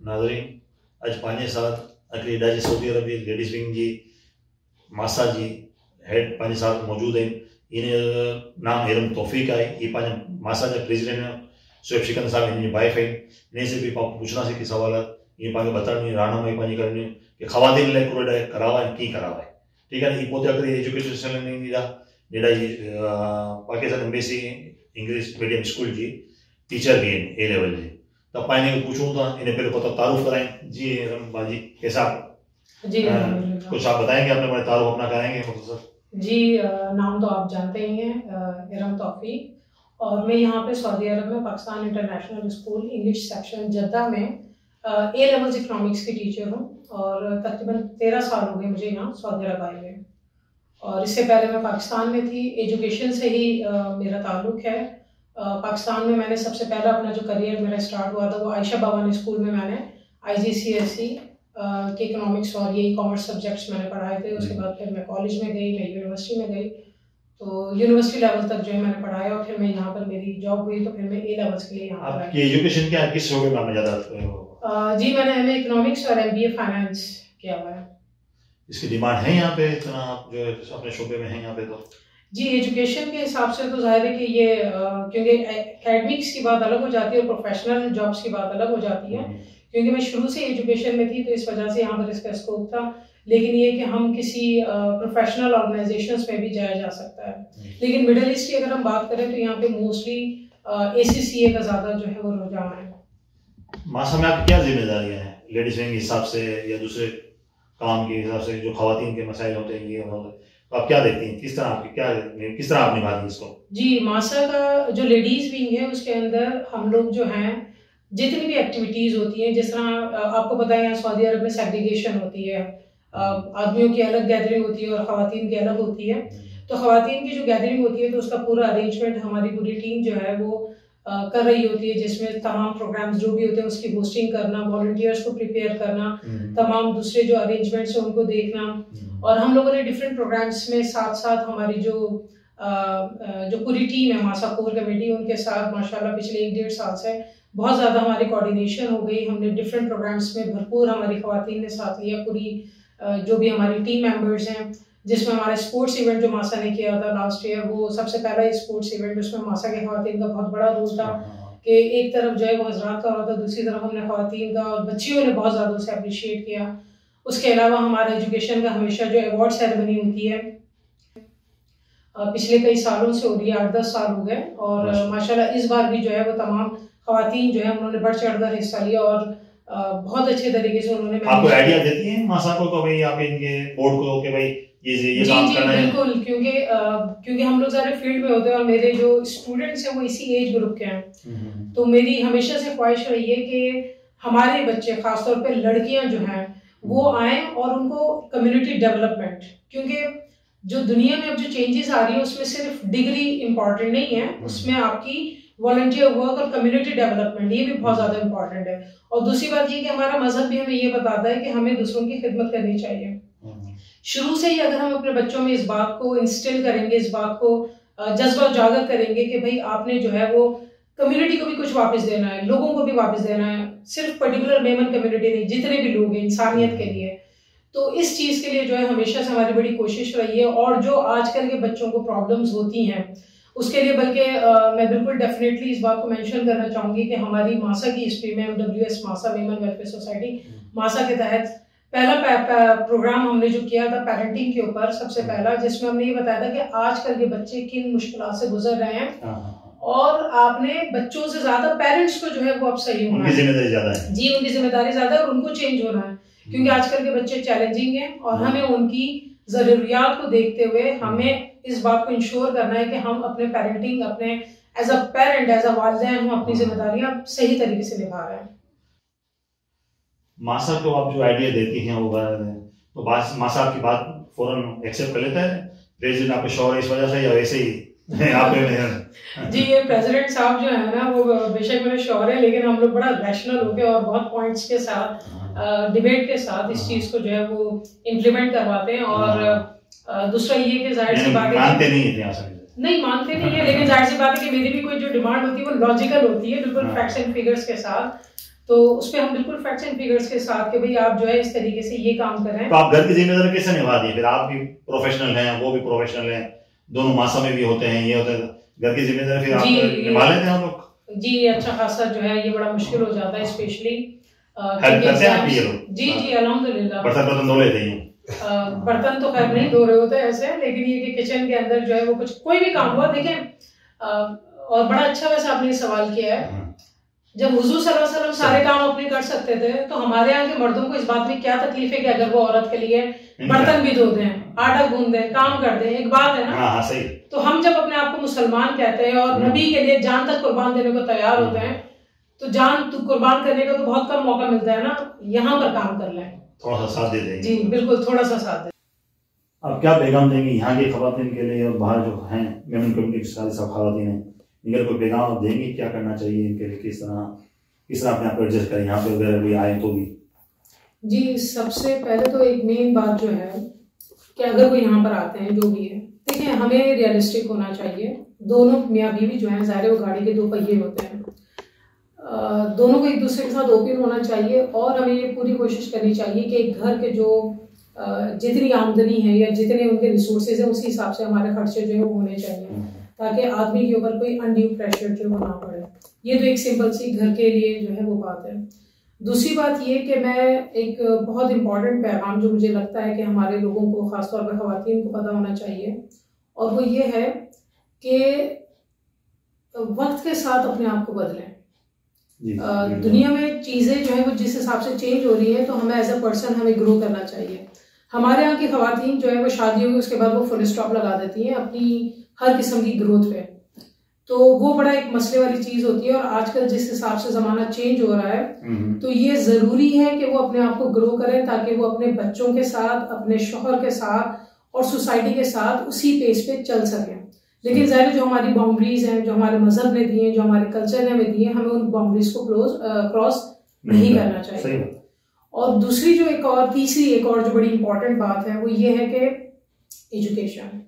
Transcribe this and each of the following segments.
नाज़रीन, अॼु पंहिंजे साथ हिकिड़ी हेॾा जी सऊदी अरब जी लेडीज़ विंग जी मासा जी हेड पंहिंजे साथ मौजूदु आहिनि। इन नाम इरम तौफ़ीक आहे। ये पंहिंजे मासा जा प्रेसिडेंट शुएब शिकंद साहब इनकी वाइफ है। इन्हें से भी पूछना से कि सवाल ये पाके बतानी राहनुमाई पंहिंजी करनी कि ख़वातीन लाइ हिकिड़ो करावा है की करावा है। ठीक है। ये पोते अगरि एजुकेशन सिस्टम जेड़ा ये Pakistan embassy English medium school जी टीचर भी हैं ए लेवल जी। तो पाने को पूछूं था इन्हें पहले पता तारुफ कराएं। जी बाजी कैसा जी कुछ आप बताएंगे अपने बारे तारुफ अपना कराएंगे मुख्तसर? जी नाम तो आप जानते ही हैं, इरम तौफीक, और मैं यहाँ पे सऊदी अरब में Pakistan international school English section Jeddah में ए लेवल्स इकोनॉमिक्स की टीचर हूँ और तकरीबन 13 साल हो गए मुझे यहाँ सऊदी अरब आए हुए। और इससे पहले मैं पाकिस्तान में थी। एजुकेशन से ही मेरा ताल्लुक है। पाकिस्तान में मैंने सबसे पहला अपना जो करियर मेरा स्टार्ट हुआ था वो आयशा बावानी स्कूल में मैंने IGCSE के इकोनॉमिक्स और ये कॉमर्स सब्जेक्ट्स मैंने पढ़ाए थे। उसके बाद फिर मैं कॉलेज में गई, मैं यूनिवर्सिटी में गई, तो यूनिवर्सिटी लेवल तक जो है मैंने पढ़ाया और फिर मैं यहाँ पर मेरी जॉब हुई तो फिर मैं ए लेवल्स के लिए यहाँ पर आई। आपकी एजुकेशन क्या किस शोबे में आपने ज़्यादा? जी मैंने MA इकोनॉमिक्स और MBA फाइनेंस किया हुआ है। इसकी डिमांड है यहाँ पे इतना आप जो अपने शोबे में हैं यहाँ पे? तो जी एजुकेशन के हिसाब से तो जाहिर है कि ये क्योंकि एकेडमिक्स की बात अलग हो जाती है और प्रोफेशनल जॉब्स की बात अलग हो जाती है। क्योंकि मैं शुरू से एजुकेशन में थी तो इस वजह से यहाँ पर इसका स्कोप था। लेकिन ये कि हम किसी प्रोफेशनल ऑर्गेनाइजेशंस में भी जाया जा सकता है। लेकिन मिडिल ईस्ट की अगर हम बात करें तो यहाँ पे मोस्टली ACCA का ज़्यादा जो है वो रुझान है। मासा में आपकी क्या जिम्मेदारियाँ हैं लेडीज विंग के हिसाब से या दूसरे काम के हिसाब से जो खवातीन के मसाइल होते हैं ये होते, तो आप क्या देखती हैं? किस तरह आप निभाती हैं इसको? जी मासा का जो लेडीज विंग है उसके अंदर हम लोग जो हैं जितनी भी एक्टिविटीज़ होती हैं, जिस तरह आपको पता है यहाँ सऊदी अरब में सेग्रीगेशन होती है, आदमियों की अलग गैदरिंग होती है और ख़वातीन की अलग होती है। तो ख़वातीन की जो गैदरिंग होती है तो उसका पूरा अरेंजमेंट हमारी पूरी टीम जो है वो कर रही होती है, जिसमें तमाम प्रोग्राम्स जो भी होते हैं उसकी होस्टिंग करना, वॉलंटियर्स को प्रिपेयर करना, तमाम दूसरे जो अरेंजमेंट्स हैं उनको देखना। और हम लोगों ने डिफरेंट प्रोग्राम्स में साथ साथ हमारी जो पूरी टीम है मासा कोर कमेटी उनके साथ माशाल्लाह पिछले 1-1.5 साल से बहुत ज़्यादा हमारी कोऑर्डिनेशन हो गई। हमने डिफरेंट प्रोग्राम्स में भरपूर हमारी ख़वातीन ने साथ लिया, पूरी जो भी हमारी टीम मेंबर्स हैं, जिसमें हमारा स्पोर्ट्स इवेंट जो मासा ने किया था लास्ट ईयर, वो सबसे पहला स्पोर्ट्स इवेंट उसमें मासा के ख़वातीन का बहुत बड़ा रोल था कि एक तरफ जो है वो हजरात का हो रहा था, दूसरी तरफ हमने ख़वातीन का और बच्चियों ने बहुत ज़्यादा उसे अप्रिशिएट किया। उसके अलावा हमारा एजुकेशन का हमेशा जो अवार्ड सेरेमनी होती है पिछले कई सालों से हो रही है, 8-10 साल हो गए, और माशाल्लाह इस बार भी जो है वो तमाम ख़वातीन जो है उन्होंने बढ़ चढ़कर हिस्सा लिया और बहुत अच्छे तरीके से उन्होंने आपको आइडिया देती हैं मासा को भाई आप इनके बोर्ड को कि भाई ये काम करना है? बिल्कुल, क्योंकि हम लोग सारे फील्ड में होते हैं और मेरे जो स्टूडेंट्स हैं वो इसी एज ग्रुप के हैं। तो मेरी हमेशा से ख्वाहिश रही है कि हमारे बच्चे खासतौर पे लड़कियां जो हैं वो आए और उनको कम्युनिटी डेवलपमेंट, क्योंकि जो दुनिया में अब जो चेंजेस आ रही है उसमें सिर्फ डिग्री इंपॉर्टेंट नहीं है, उसमें आपकी वॉलंटियर वर्क और कम्युनिटी डेवलपमेंट ये भी बहुत ज़्यादा इंपॉर्टेंट है। और दूसरी बात ये कि हमारा मजहब भी हमें ये बताता है कि हमें दूसरों की खिदमत करनी चाहिए। शुरू से ही अगर हम अपने बच्चों में इस बात को इंस्टिल करेंगे, इस बात को जज्बा उजागर करेंगे कि भाई आपने जो है वो कम्युनिटी को भी कुछ वापस देना है, लोगों को भी वापस देना है, सिर्फ पर्टिकुलर मेमन कम्युनिटी नहीं, जितने भी लोग हैं इंसानियत के लिए, तो इस चीज़ के लिए जो है हमेशा से हमारी बड़ी कोशिश रही है। और जो आजकल के बच्चों को प्रॉब्लम्स होती हैं उसके लिए बल्कि मैं बिल्कुल डेफिनेटली इस बात को मेंशन करना चाहूँगी कि हमारी मासा की हिस्ट्री में MWS मासा वीमेन वेलफेयर सोसाइटी मासा के तहत पहला प्रोग्राम हमने जो किया था पेरेंटिंग के ऊपर सबसे पहला, जिसमें हमने ये बताया था कि आजकल के बच्चे किन मुश्किलात से गुजर रहे हैं और आपने बच्चों से ज्यादा पेरेंट्स को जो है वो अब सही होना है, जिम्मेदारी ज्यादा है। जी उनकी जिम्मेदारी ज्यादा है और उनको चेंज होना है, क्योंकि आजकल के बच्चे चैलेंजिंग हैं और हमें उनकी जरूरियात को देखते हुए हमें इस बात को इंश्योर करना है कि हम अपने पेरेंटिंग अपने as a parent as a वालिदैन हम अपनी जिम्मेदारियां सही तरीके से निभा रहे हैं। मासा को आप जो आइडिया देती हैं वो तो मासा आपकी बात फौरन एक्सेप्ट कर लेता है? प्रेसिडेंट आपके शौहर इस वजह से या वैसे ही आप जी ये प्रेसिडेंट साहब जो है ना वो बेशक मेरे शौहर है, लेकिन हम लोग बड़ा रैशनल हो गए और बहुत पॉइंट्स के साथ डिबेट के साथ इस चीज को जो है वो इम्प्लीमेंट करवाते हैं। और दूसरा ये कि जाहिर सी बात है मानते नहीं है, लेकिन जाहिर सी बात है कि मेरी भी कोई जो डिमांड होती है वो लॉजिकल होती है, बिल्कुल फैक्ट्स एंड फिगर्स के साथ। तो उस पर हम बिल्कुल फैक्ट्स एंड फिगर्स के साथ कि भाई आप जो है इस तरीके से ये काम कर रहे हैं। तो आप घर की जिम्मेदारी कैसे निभा दी? फिर आप भी प्रोफेशनल हैं, वो भी प्रोफेशनल हैं, दोनों मासा में भी होते हैं, ये होता है, घर की जिम्मेदारी फिर आप निभा लेते हैं हम लोग? जी अच्छा खासा जो है ये बड़ा मुश्किल हो जाता है, स्पेशली हेल्प करते हैं आप ये लोग? जी जी अल्हम्दुलिल्लाह। बर्तन धो लेते हैं? बर्तन तो खैर नहीं धो रहे होते ऐसे, लेकिन ये कि किचन के अंदर जो है वो कुछ कोई भी काम हुआ देखें। और बड़ा अच्छा वैसे आपने सवाल किया है। जब हुजूर सल्लल्लाहु अलैहि वसल्लम सारे काम अपने कर सकते थे, तो हमारे यहाँ के मर्दों को इस बात में क्या तकलीफ है कि अगर वो औरत के लिए बर्तन भी धो दें, आटा गूंद दें, काम कर दें, एक बात है ना। हाँ, सही। तो हम जब अपने आप को मुसलमान कहते हैं और नबी के लिए जान तक कुर्बान देने को तैयार होते हैं, तो जान कुर्बान करने का तो बहुत कम मौका मिलता है ना, यहाँ पर काम कर लें, थोड़ा सा साथ दे दें। जी बिल्कुल, थोड़ा सा साथ दें। अब क्या पैगाम देंगे यहाँ की खवातीन के लिए और बाहर जो हैं मेमन कम्युनिटी की सारी सब खवातीन हैं, इनके कोई पैगाम आप देंगे? क्या करना चाहिए इनके लिए? किस तरह अपने आप को एडजस्ट करें यहाँ पे अगर कोई आए तो भी? जी सबसे पहले तो एक मेन बात जो है कि अगर कोई यहाँ पर आते हैं जो भी है, देखिए हमें रियलिस्टिक होना चाहिए। दोनों मियाँ बीवी जो हैं, ज़ाहिर वो गाड़ी के दो पहिए होते हैं, दोनों को एक दूसरे के साथ ओपन होना चाहिए और हमें ये पूरी कोशिश करनी चाहिए कि एक घर के जो जितनी आमदनी है या जितने उनके रिसोर्सेज हैं उसी हिसाब से हमारे खर्चे जो है वो होने चाहिए, ताकि आदमी के ऊपर कोई अनड्यू प्रेशर जो वो ना पड़े। ये तो एक सिंपल सी घर के लिए जो है वो बात है। दूसरी बात ये कि मैं एक बहुत इंपॉर्टेंट पैगाम जो मुझे लगता है कि हमारे लोगों को, ख़ासतौर पर ख़वातीन को पता होना चाहिए, और वो ये है कि वक्त के साथ अपने आप को बदलें। दुनिया में चीज़ें जो है वो जिस हिसाब से चेंज हो रही है, तो हमें एज ए पर्सन हमें ग्रो करना चाहिए। हमारे यहाँ की ख़वातीन जो है वो शादी होगी उसके बाद वो फुल स्टॉप लगा देती हैं अपनी हर किस्म की ग्रोथ पे, तो वो बड़ा एक मसले वाली चीज़ होती है। और आजकल जिस हिसाब से ज़माना चेंज हो रहा है, तो ये ज़रूरी है कि वो अपने आप को ग्रो करें, ताकि वो अपने बच्चों के साथ, अपने शौहर के साथ और सोसाइटी के साथ उसी पेस पे चल सकें। लेकिन ज़ाहिर जो हमारी बाउंड्रीज हैं, जो हमारे मजहब ने दिए हैं, जो हमारे कल्चर ने हमें दिए हैं, हमें उन बाउंड्रीज को क्रॉस नहीं करना चाहिए। और दूसरी जो तीसरी एक और जो बड़ी इंपॉर्टेंट बात है वो ये है कि एजुकेशन।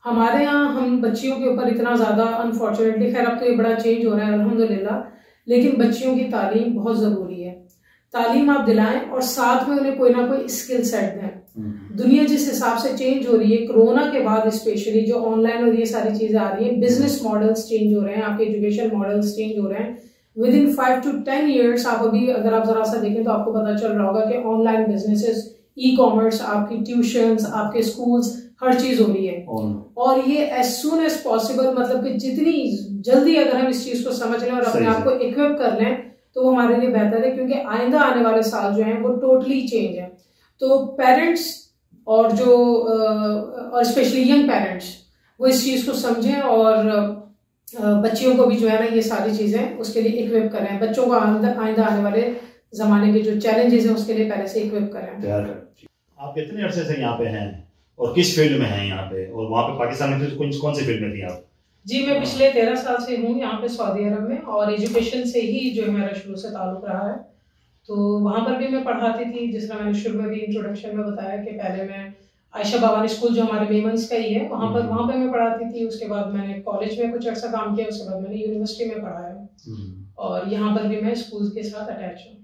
हमारे यहाँ हम बच्चियों के ऊपर इतना ज़्यादा, अनफॉर्चुनेटली, खैर अब तो ये बड़ा चेंज हो रहा है अल्हम्दुलिल्लाह, लेकिन बच्चियों की तालीम बहुत ज़रूरी है। तालीम आप दिलाएं और साथ में उन्हें कोई ना कोई स्किल सेट दें। दुनिया जिस हिसाब से चेंज हो रही है, कोरोना के बाद स्पेशली जो ऑनलाइन और ये सारी चीज़ें आ रही हैं, बिजनेस मॉडल्स चेंज हो रहे हैं, आपके एजुकेशन मॉडल्स चेंज हो रहे हैं। विद इन 5 to 10 years आप अभी अगर आप ज़रा सा देखें तो आपको पता चल रहा होगा कि ऑनलाइन बिजनेसेस, ई कॉमर्स, आपकी ट्यूशंस, आपके स्कूल्स, हर चीज़ हो रही है। और ये एज सुन एज पॉसिबल, मतलब कि जितनी जल्दी अगर हम इस चीज़ को समझ लें और अपने आप को इक्विप कर लें, तो वो हमारे लिए बेहतर है, क्योंकि आइंदा आने वाले साल जो हैं वो टोटली चेंज है। तो पेरेंट्स और और स्पेशली यंग पेरेंट्स वो इस चीज़ को समझें और बच्चियों को भी जो है ना ये सारी चीज़ें उसके लिए इक्विप करें। बच्चों को आइंदा आने वाले ज़माने के जो चैलेंजेस हैं उसके लिए पहले से इक्विप करें। आप कितने अरसे से यहाँ पे हैं और किस फील्ड में हैं यहाँ पे? और वहाँ पे पाकिस्तान में कौन सी फील्ड में थी आप? जी मैं पिछले 13 साल से हूँ यहाँ पे सऊदी अरब में, और एजुकेशन से ही जो है मेरा शुरू से ताल्लुक़ रहा है। तो वहाँ पर भी मैं पढ़ाती थी, जिस तरह मैंने शुरू में भी इंट्रोडक्शन में बताया कि पहले मैं आयशा बाबानी स्कूल जो हमारे मेमन्स का ही है वहाँ पे मैं पढ़ाती थी। उसके बाद मैंने कॉलेज में कुछ अर्सा काम किया, उसके बाद मैंने यूनिवर्सिटी में पढ़ाया और यहाँ पर भी मैं स्कूल के साथ अटैच हूँ।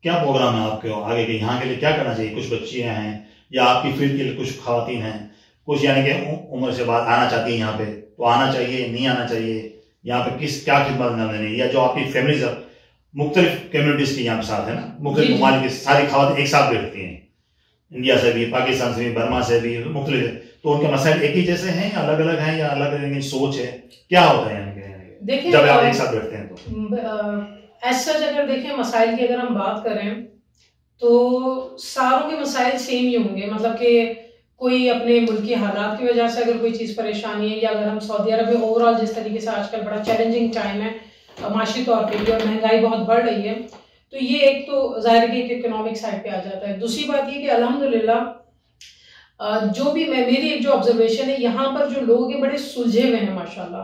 क्या प्रोग्राम है आपके आगे के? यहाँ के लिए क्या करना चाहिए? कुछ बच्चियाँ हैं या आपकी फील्ड के लिए कुछ खवातीन हैं, कुछ यानी कि उम्र से बाद आना चाहती है यहाँ पे, तो आना चाहिए, नहीं आना चाहिए? यहाँ पे क्या खिदमत न देनी, या जो आपकी फैमिलीज मुख्तलिफ कम्युनिटीज की यहाँ पे साथ है ना, मुख्तलिफ ममालिक की सारी खवातीन एक साथ बैठती हैं, इंडिया से भी, पाकिस्तान से भी, बर्मा से भी, मुख्तलिफ, तो उनके मसाइल एक ही जैसे हैं या अलग अलग हैं या अलग अलग सोच है? क्या होता है देखिए जब आप एक साथ बैठते हैं तो? ऐसा अगर देखें मसाइल की अगर हम बात करें तो सारों के मसाइल सेम ही होंगे, मतलब कि कोई अपने मुल्क की हालात की वजह से अगर कोई चीज़ परेशानी है, या अगर हम सऊदी अरब में ओवरऑल जिस तरीके से आजकल बड़ा चैलेंजिंग टाइम है माशी तौर पे भी और महंगाई बहुत बढ़ रही है, तो ये एक तो ज़ाहिर है कि इकोनॉमिक साइड पे आ जाता है। दूसरी बात ये कि अल्हम्दुलिल्लाह जो भी मेरी एक जो ऑब्जर्वेशन है, यहाँ पर जो लोग हैं बड़े सुलझे हुए हैं माशाल्लाह,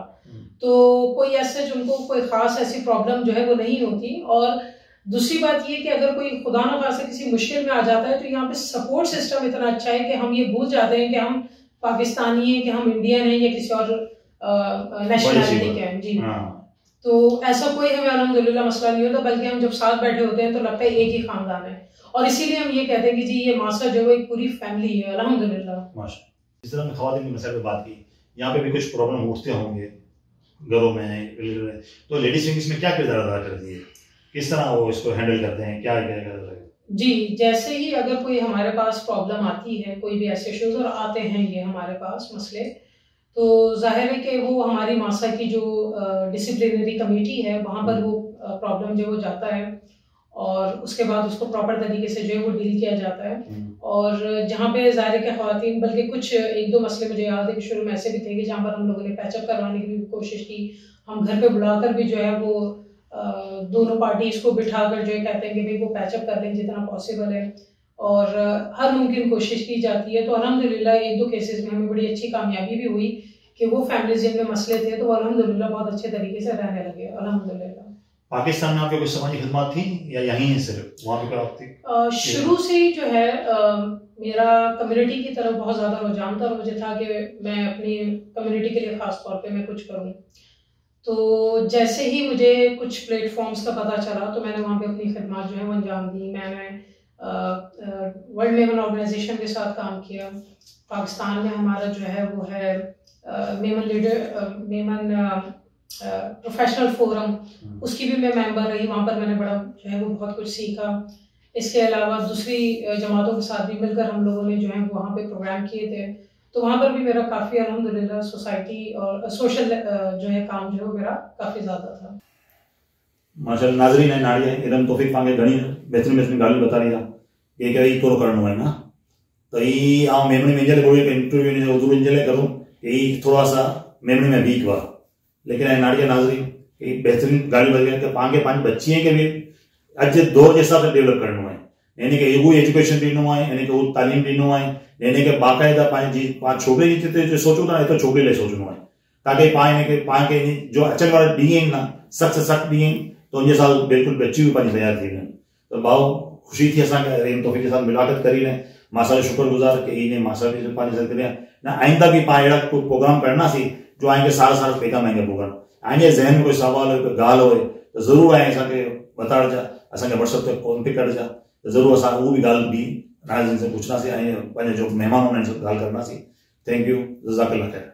तो कोई ऐसे जिनको कोई ख़ास ऐसी प्रॉब्लम जो है वो नहीं होती। और दूसरी बात ये कि अगर कोई खुदा न खासा किसी मुश्किल में आ जाता है, तो यहाँ पे सपोर्ट सिस्टम इतना अच्छा है कि हम ये भूल जाते हैं कि हम पाकिस्तानी हैं, कि हम इंडियन हैं या किसी और नेशनलिटी के हैं। जी तो ऐसा कोई हमें अल्हम्दुलिल्लाह मसला नहीं होता, बल्कि हम जब साथ बैठे होते हैं तो लगता है एक ही खानदान है, और इसीलिए हम ये कहते हैं कि जी ये मासा जो है एक पूरी फैमिली है अल्हम्दुलिल्लाह। माशा। जिस तरह खवातीन के मसले पे बात की, यहाँ पे भी कुछ प्रॉब्लम उठते होंगे घरों में, तो लेडीज विंग इसमें क्या किरदार अदा करती है, किस तरह वो इसको हैंडल करते हैं, क्या क्या करते हैं? जी, जैसे ही अगर कोई हमारे पास प्रॉब्लम आती है, कोई भी ऐसे इश्यूज और आते हैं ये हमारे पास मसले, तो जाहिर है कि वो हमारी मासा की जो डिसिप्लिनरी कमेटी है वहाँ पर वो प्रॉब्लम जो वो जाता है, और उसके बाद उसको प्रॉपर तरीके से जो है वो डील किया जाता है। और जहाँ पे ज़ाहिर है कि ख़वातीन, बल्कि कुछ एक दो मसले मुझे याद है कि शुरू में ऐसे भी थे कि जहाँ पर हम लोगों ने पैचअप करवाने की भी कोशिश की, हम घर पे बुलाकर भी जो है वो दोनों पार्टीज़ को बिठाकर जो है कहते हैं कि भाई वो पैचअप कर लें जितना पॉसिबल है, और हर मुमकिन कोशिश की जाती है। तो अल्हम्दुलिल्लाह एक दो केसेस में हमें बड़ी अच्छी कामयाबी भी हुई कि वो फैमिलीज जिनमें मसले थे तो अल्हम्दुलिल्लाह बहुत अच्छे तरीके से रहने लगे अल्हम्दुलिल्लाह। पाकिस्तान में आपके कोई समाजी खिदमत थी या यहीं है सिर्फ, वहाँ पे आप थी? शुरू से ही जो है मेरा कम्युनिटी की तरफ बहुत ज़्यादा रुझान था, और मुझे था कि मैं अपनी कम्युनिटी के लिए ख़ास तौर पे मैं कुछ करूँ। तो जैसे ही मुझे कुछ प्लेटफॉर्म्स का पता चला तो मैंने वहाँ पे अपनी खिदमत जो है वो अंजाम दी। मैंने वर्ल्ड मेमन ऑर्गेनाइजेशन के साथ काम किया। पाकिस्तान में हमारा जो है वो है मेमन प्रोफेशनल फोरम, उसकी भी मैं मेंबर रही। वहाँ पर मैंने बड़ा जो है वो बहुत कुछ सीखा। इसके अलावा दूसरी जमातों के साथ भी मिलकर हम लोगों ने जो है वहाँ पे प्रोग्राम किए थे, तो वहाँ पर भी मेरा काफ़ी अल्हम्दुलिल्लाह सोसाइटी और सोशल जो है काम जो है मेरा काफ़ी ज़्यादा था। माशाल्लाह। नाज़रीन है नाड़ी है इरम तौफीक पांगे घणी बेहतरीन गाली बता रही है कि ई तोरो करणो है ना, तो ई आ मेमणी में जले कोई इंटरव्यू ने उधर जले करूं कि थोड़ा सा मेमणी में वीक हुआ, लेकिन है नाड़ी नाज़रीन एक बेहतरीन गाली बता रही है कि पांगे पांच बच्ची हैं के भी अज दौर के हिसाब से डेवलप करनो है, यानी कि एगो एजुकेशन ॾिनो आहे, यानी कि वो तालीम ॾिनो आहे, यानी कि बाक़ायदा पाण छोकिरे जी जिते सोचो था तो छोकिरे लाइ सोचणो आहे, ताकि पाण खे जो अचण वारा ॾींहं आहिनि न सख़्तु सख़्तु ॾींहं आहिनि, तो उन साल बिल्कुल बच्ची भी पंहिंजी तैयार थी वञनि। तो भाउ ख़ुशी थी असांखे रेम तौफीक के साथ मुलाक़ात करी ने, मासा जो शुक्रगुज़ार कि इन्हें मासा भी पंहिंजे साथ करिया न। आइंदा भी पाण अहिड़ा कोई प्रोग्राम करंदासीं जो आएंगे साल पैदा मांगे प्रोग्राम आइंदे ज़हन में कोई सवाल हो, कोई ॻाल्हि हो तो ज़रूर आहे असांखे बताइजा, असांखे व्हाट्सएप ते कॉन्टेक्ट करिजा, तो ज़रूर असां उहो भी ॻाल्हि भी नाज़रीन से पुछंदासीं ऐं पंहिंजे जो महिमान उन्हनि सां ॻाल्हि करंदासीं। थैंक यू, जज़ाकल्लाह ख़ैर।